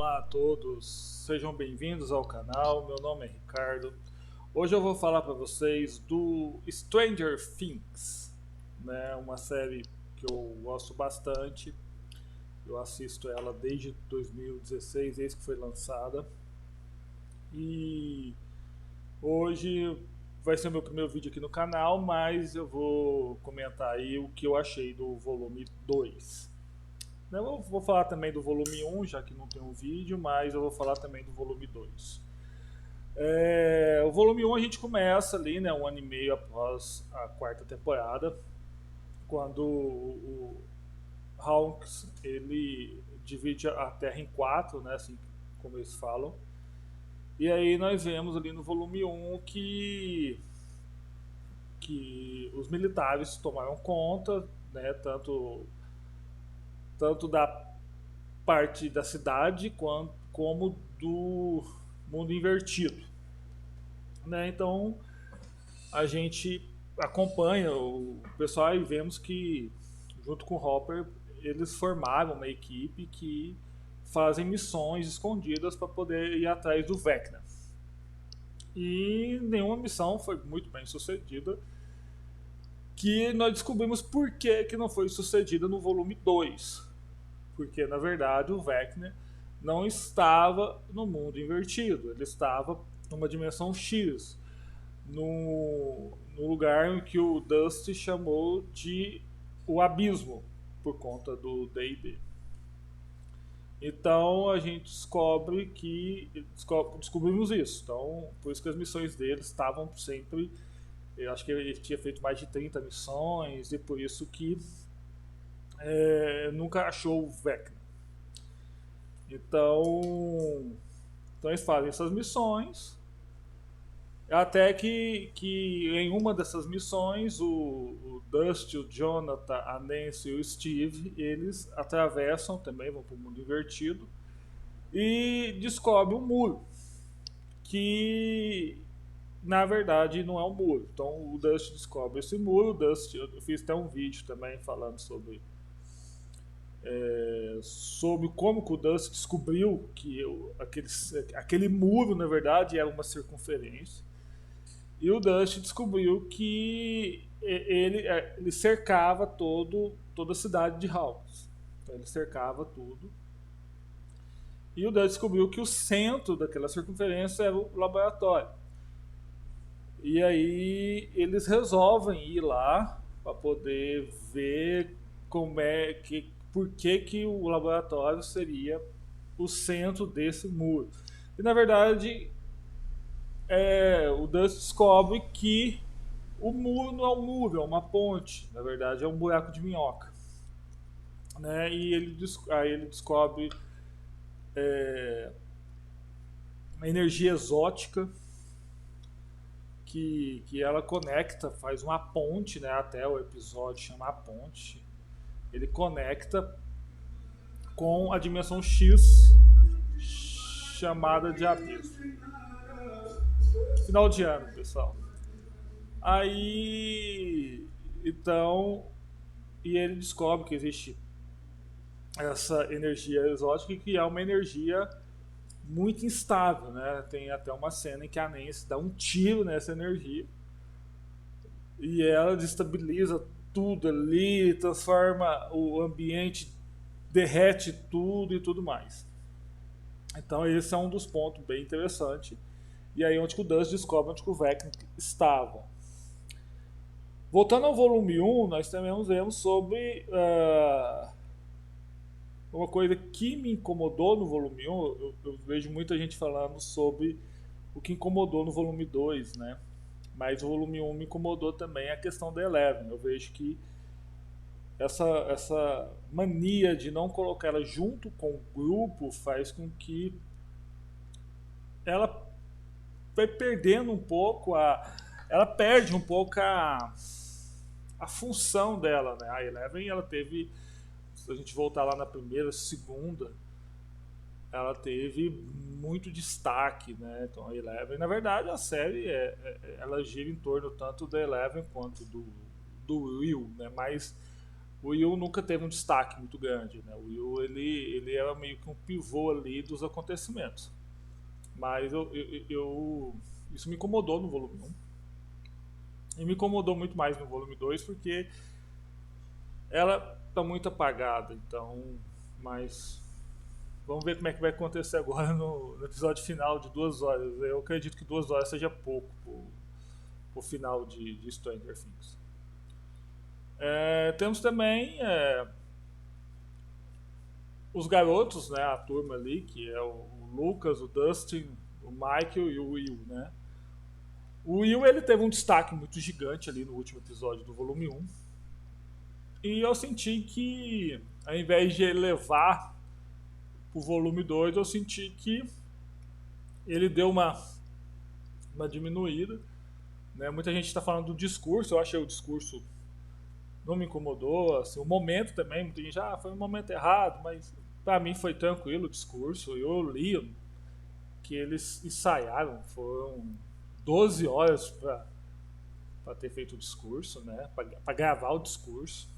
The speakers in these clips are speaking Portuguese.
Olá a todos, sejam bem-vindos ao canal. Meu nome é Ricardo. Hoje eu vou falar para vocês do Stranger Things, né? Uma série que eu gosto bastante. Eu assisto ela desde 2016, desde que foi lançada. E hoje vai ser o meu primeiro vídeo aqui no canal, mas eu vou comentar aí o que eu achei do volume 2. Eu vou falar também do volume 1, já que não tem um vídeo, mas eu vou falar também do volume 2. O volume 1 a gente começa ali, né, um ano e meio após a quarta temporada, quando o Hawks ele divide a Terra em quatro, né, assim como eles falam. E aí nós vemos ali no volume 1 que os militares tomaram conta, né, tanto da parte da cidade como do mundo invertido, né? Então a gente acompanha o pessoal e vemos que junto com o Hopper eles formaram uma equipe que fazem missões escondidas para poder ir atrás do Vecna. E nenhuma missão foi muito bem sucedida, que nós descobrimos por que não foi sucedida no volume 2. Porque na verdade o Vecna não estava no mundo invertido, ele estava numa dimensão X, no lugar em que o Dusty chamou de o abismo, por conta do D&D. Então a gente descobrimos isso. Então, por isso que as missões dele estavam sempre. Eu acho que ele tinha feito mais de 30 missões, e por isso que nunca achou o Vecna. Então eles fazem essas missões. Até que em uma dessas missões, o Dusty, o Jonathan, a Nancy e o Steve, eles atravessam também, vão para o mundo invertido, e descobrem um muro, que na verdade não é um muro. Então o Dusty descobre esse muro, o Dusty, eu fiz até um vídeo também falando sobre como que o Dusty descobriu que aquele muro, na verdade, era uma circunferência. E o Dusty descobriu que ele cercava toda a cidade de Hawks. Então ele cercava tudo. E o Dusty descobriu que o centro daquela circunferência era o laboratório. E aí eles resolvem ir lá para poder ver por que o laboratório seria o centro desse muro. E na verdade o Dust descobre que o muro não é um muro, é uma ponte. Na verdade, é um buraco de minhoca. Né? E aí ele descobre uma energia exótica que ela conecta, faz uma ponte, né? Até o episódio chama a ponte. Ele conecta com a dimensão X chamada de abismo. Final de ano, pessoal. Aí, então, e ele descobre que existe essa energia exótica, que é uma energia muito instável, né? Tem até uma cena em que a Nancy dá um tiro nessa energia e ela destabiliza tudo ali, transforma o ambiente, derrete tudo e tudo mais. Então esse é um dos pontos bem interessantes. E aí onde que o Dust descobre onde que o Vecna estava. Voltando ao volume 1, nós também vemos sobre uma coisa que me incomodou no volume 1. Eu vejo muita gente falando sobre o que incomodou no volume 2, né? Mas o volume 1 me incomodou também a questão da Eleven. Eu vejo que essa mania de não colocar ela junto com o grupo faz com que ela vai perdendo um pouco ela perde um pouco a função dela, né? A Eleven, ela teve, se a gente voltar lá na primeira, segunda, ela teve muito destaque, né? Então a Eleven, na verdade, a série ela gira em torno tanto da Eleven quanto do Will, né? Mas o Will nunca teve um destaque muito grande, né? O Will ele era meio que um pivô ali dos acontecimentos. Mas isso me incomodou no volume 1. E me incomodou muito mais no volume 2 porque ela tá muito apagada, então. Mas vamos ver como é que vai acontecer agora no episódio final de 2 horas. Eu acredito que 2 horas seja pouco pro final de Stranger Things. Temos também os garotos, né, a turma ali, que é o Lucas, o Dustin, o Michael e o Will, né? O Will ele teve um destaque muito gigante ali no último episódio do volume 1. E eu senti que, ao invés de elevar o volume 2, eu senti que ele deu uma diminuída. Né? Muita gente está falando do discurso, eu achei o discurso não me incomodou. Assim, o momento também, muita gente foi um momento errado, mas para mim foi tranquilo o discurso. Eu li que eles ensaiaram, foram 12 horas para ter feito o discurso, né? Para gravar o discurso.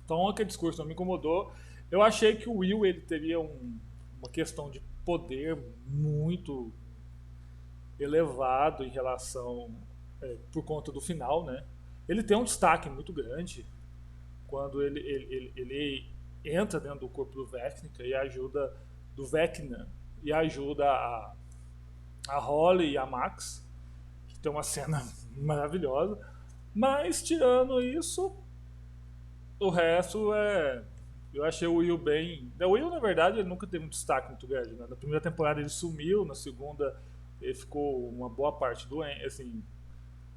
Então aquele discurso não me incomodou. Eu achei que o Will ele teria uma questão de poder muito elevado em relação por conta do final, né? Ele tem um destaque muito grande quando ele entra dentro do corpo do Vecna e ajuda do Vecna e ajuda a Holly e a Max, que tem uma cena maravilhosa. Mas tirando isso, o resto eu achei o Will bem. O Will, na verdade, ele nunca teve um destaque muito grande. Né? Na primeira temporada ele sumiu, na segunda ele ficou uma boa parte doente, assim,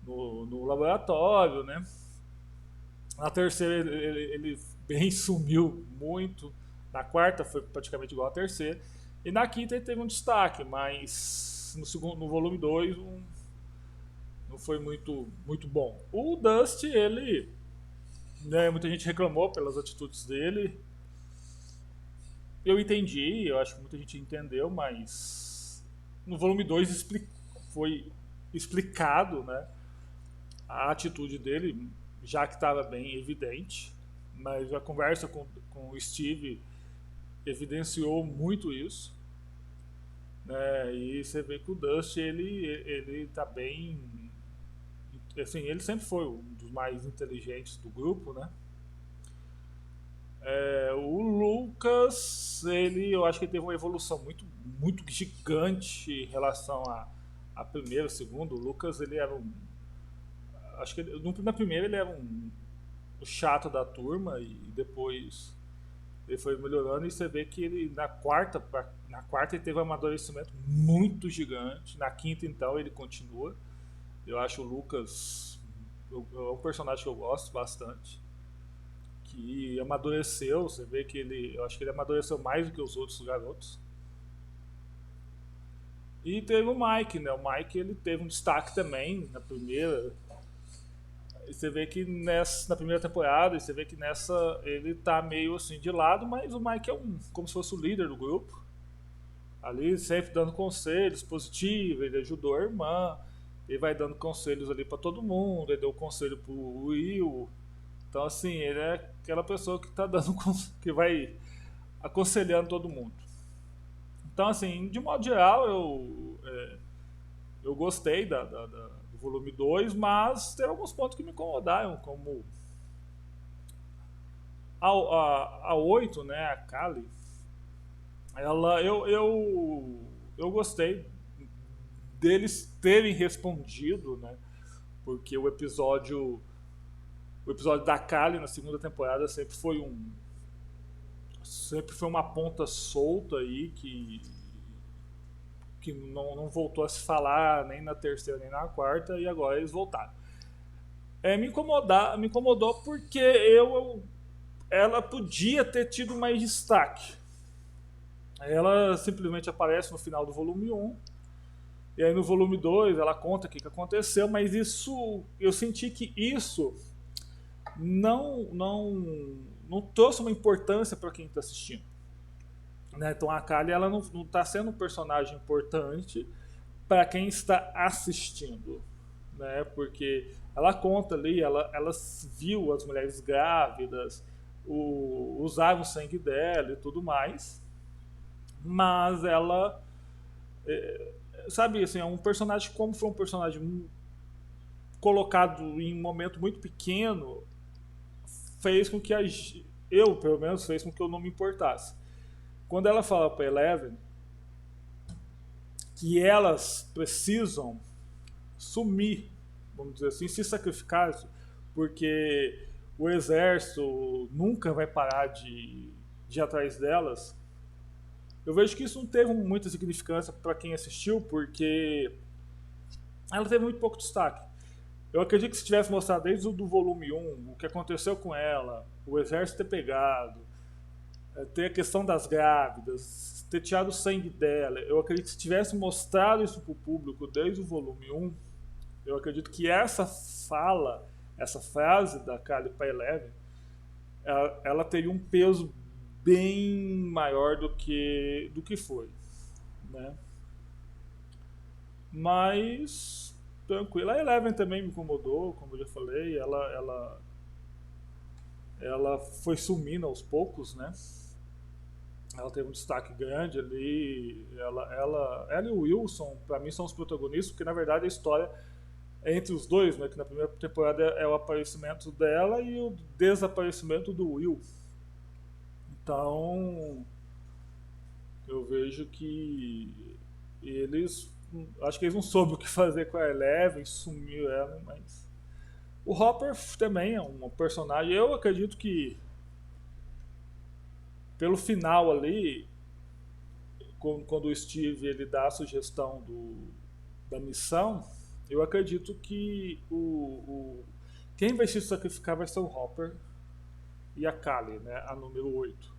no laboratório, né? Na terceira ele bem sumiu muito. Na quarta foi praticamente igual à terceira. E na quinta ele teve um destaque, mas no volume 2 não foi muito bom. O Dusty, ele. Né, muita gente reclamou pelas atitudes dele. Eu entendi, eu acho que muita gente entendeu, mas no volume 2 foi explicado, né, a atitude dele, já que estava bem evidente. Mas a conversa com o Steve evidenciou muito isso. Né, e você vê que o Dusty ele tá bem. Assim, ele sempre foi um dos mais inteligentes do grupo, né? O Lucas, eu acho que ele teve uma evolução muito gigante em relação a primeiro, segundo. O Lucas, ele era acho que na primeira ele era o chato da turma e depois ele foi melhorando e você vê que ele na quarta ele teve um amadurecimento muito gigante. Na quinta, então, ele continua. Eu acho o Lucas é um personagem que eu gosto bastante. Que amadureceu, você vê que eu acho que ele amadureceu mais do que os outros garotos. E teve o Mike, né? O Mike ele teve um destaque também na primeira. E você vê que na primeira temporada, você vê que nessa ele tá meio assim de lado, mas o Mike é como se fosse o líder do grupo. Ali sempre dando conselhos positivos, ele ajudou a irmã, ele vai dando conselhos ali para todo mundo, ele deu conselho pro Will. Então, assim, ele é aquela pessoa que tá dando que vai aconselhando todo mundo. Então, assim, de modo geral, eu gostei do volume 2, mas tem alguns pontos que me incomodaram, como a 8, né, a Kali, eu gostei deles terem respondido, né, porque o episódio da Kali na segunda temporada sempre foi uma ponta solta aí que não voltou a se falar nem na terceira nem na quarta, e agora eles voltaram. Me incomodou porque ela podia ter tido mais destaque. Ela simplesmente aparece no final do volume 1, e aí no volume 2 ela conta o que aconteceu, mas eu senti que isso não trouxe uma importância para quem está assistindo. Né? Então a Kali ela não está sendo um personagem importante para quem está assistindo. né? Porque ela conta ali, ela viu as mulheres grávidas, usaram o sangue dela e tudo mais, mas ela, sabe, assim, é um personagem, como foi um personagem colocado em um momento muito pequeno, fez com que eu, pelo menos, fez com que eu não me importasse. Quando ela fala para Eleven que elas precisam sumir, vamos dizer assim, se sacrificar, porque o exército nunca vai parar de ir atrás delas, eu vejo que isso não teve muita significância para quem assistiu, porque ela teve muito pouco destaque. Eu acredito que se tivesse mostrado desde o do volume 1, o que aconteceu com ela, o exército ter pegado, ter a questão das grávidas, ter tirado o sangue dela, eu acredito que se tivesse mostrado isso para o público desde o volume 1, eu acredito que essa fala, essa frase da Kali para Eleven, ela teria um peso bem maior do que foi, né? Mas tranquilo. A Eleven também me incomodou, como eu já falei, ela foi sumindo aos poucos, né? Ela teve um destaque grande ali. Ela e o Wilson, para mim, são os protagonistas, porque na verdade a história é entre os dois, né? Que na primeira temporada é o aparecimento dela e o desaparecimento do Will. Então, eu vejo que eles. Acho que eles não soube o que fazer com a Eleven, sumiu ela, mas. O Hopper também é um personagem. Eu acredito que pelo final ali, quando o Steve ele dá a sugestão da missão, eu acredito que quem vai se sacrificar vai ser o Hopper e a Kali, né, a número 8.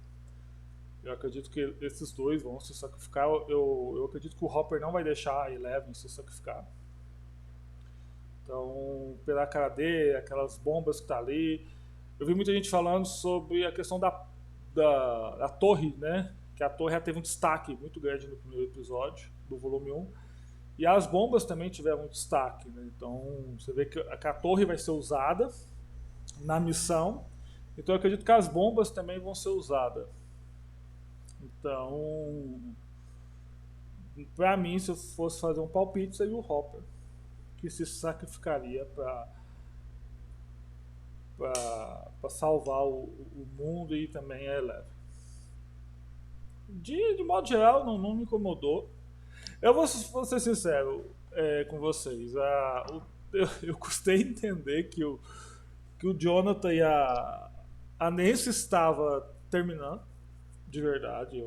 Eu acredito que esses dois vão se sacrificar. Eu acredito que o Hopper não vai deixar a Eleven se sacrificar. Então, pela cara dele, aquelas bombas que tá ali. Eu vi muita gente falando sobre a questão da torre, né? Que a torre já teve um destaque muito grande no primeiro episódio do volume 1. E as bombas também tiveram um destaque, né? Então, você vê que a torre vai ser usada na missão. Então, eu acredito que as bombas também vão ser usadas. Então, pra mim, se eu fosse fazer um palpite, seria o Hopper que se sacrificaria para salvar o mundo e também a Eleven. De modo geral, não me incomodou. Eu vou ser sincero com vocês. Eu custei entender que o Jonathan e a Nancy estava terminando, de verdade.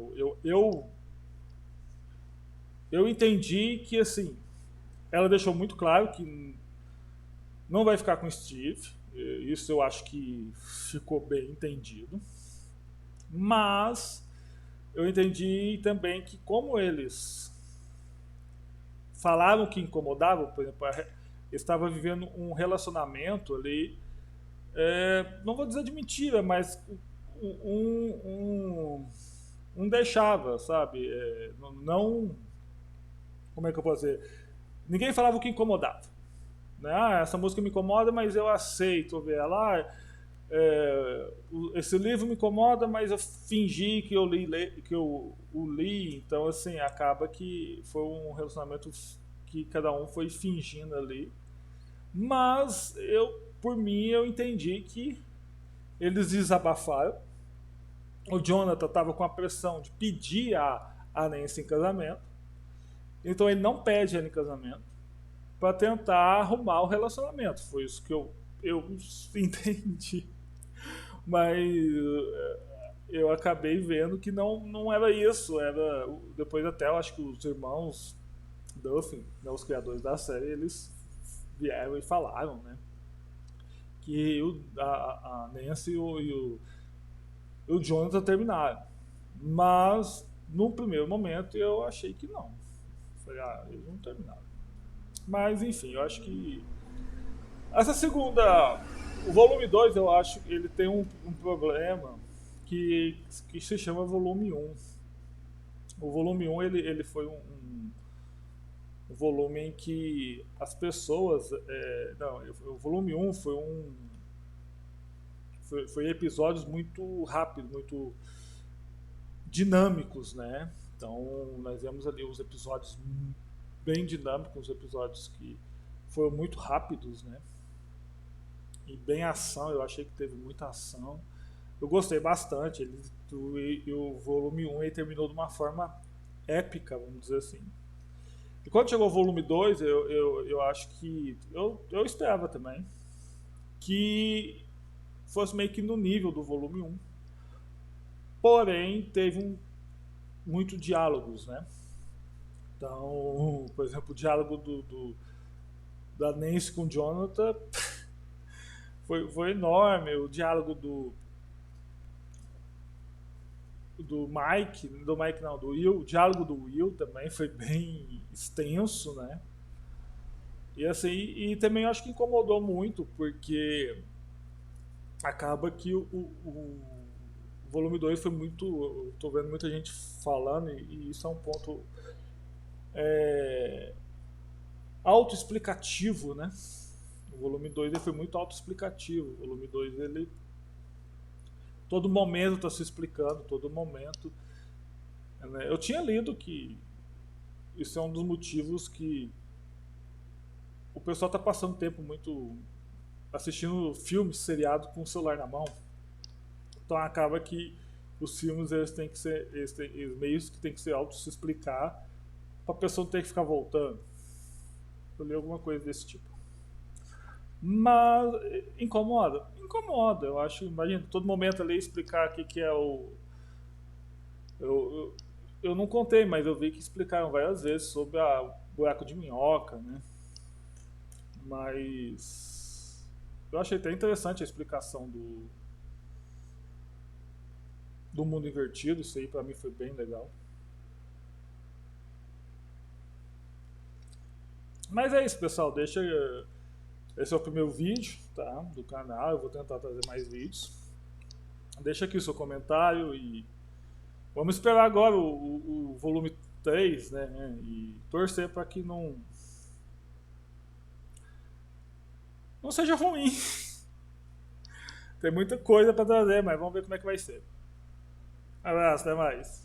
Eu entendi que, assim, ela deixou muito claro que não vai ficar com o Steve. Isso eu acho que ficou bem entendido. Mas eu entendi também que como eles falaram que incomodavam, por exemplo, estava vivendo um relacionamento ali, não vou dizer de mentira, mas um deixava, sabe? Não, como é que eu posso dizer? Ninguém falava o que incomodava. Né? Essa música me incomoda, mas eu aceito ouvir ela. Esse livro me incomoda, mas eu fingi que eu o li. Então, assim, acaba que foi um relacionamento que cada um foi fingindo ali. Mas por mim, eu entendi que eles desabafaram. O Jonathan estava com a pressão de pedir a Nancy em casamento. Então ele não pede ela em casamento para tentar arrumar o relacionamento. Foi isso que eu entendi. Mas eu acabei vendo que não era isso. Depois até eu acho que os irmãos Duffy, né, os criadores da série, eles vieram e falaram, né, que a Nancy e o Jonathan terminaram. Mas no primeiro momento eu achei que não. Falei, eles não terminaram. Mas enfim, eu acho que essa segunda, o volume 2, eu acho que ele tem um problema que se chama volume 1. O volume 1 ele foi um volume em que as pessoas. Não, o volume um foi episódios muito rápidos, muito dinâmicos, né? Então nós vemos ali os episódios bem dinâmicos, os episódios que foram muito rápidos, né? E bem ação, eu achei que teve muita ação. Eu gostei bastante. O volume um ele terminou de uma forma épica, vamos dizer assim. E quando chegou o volume 2 eu acho que. Eu esperava também que fosse meio que no nível do volume um. Porém, teve muito diálogos, né? Então, por exemplo, o diálogo da Nancy com o Jonathan foi enorme. O diálogo do Mike não, do Will, o diálogo do Will também foi bem extenso, né? E assim, e também acho que incomodou muito, porque acaba que o volume 2 foi muito. Eu tô vendo muita gente falando, e isso é um ponto é, autoexplicativo, né? O volume 2 ele foi muito autoexplicativo. O volume 2 ele. Todo momento está se explicando, todo momento. Né? Eu tinha lido que isso é um dos motivos que o pessoal está passando tempo muito assistindo filmes, seriados com o celular na mão. Então acaba que os filmes eles têm que ser, eles meio que tem que ser auto se explicar para a pessoa não ter que ficar voltando. Eu li alguma coisa desse tipo. Mas incomoda, incomoda. Eu acho, imagina, todo momento ali explicar o que é o. Eu, eu não contei, mas eu vi que explicaram várias vezes sobre o buraco de minhoca, né? Mas eu achei até interessante a explicação do mundo invertido. Isso aí pra mim foi bem legal. Mas é isso, pessoal. Deixa. Esse é o primeiro vídeo, tá? Do canal. Eu vou tentar trazer mais vídeos. Deixa aqui o seu comentário e vamos esperar agora o volume 3, né? E torcer para que não seja ruim. Tem muita coisa para trazer, mas vamos ver como é que vai ser. Abraço, até mais.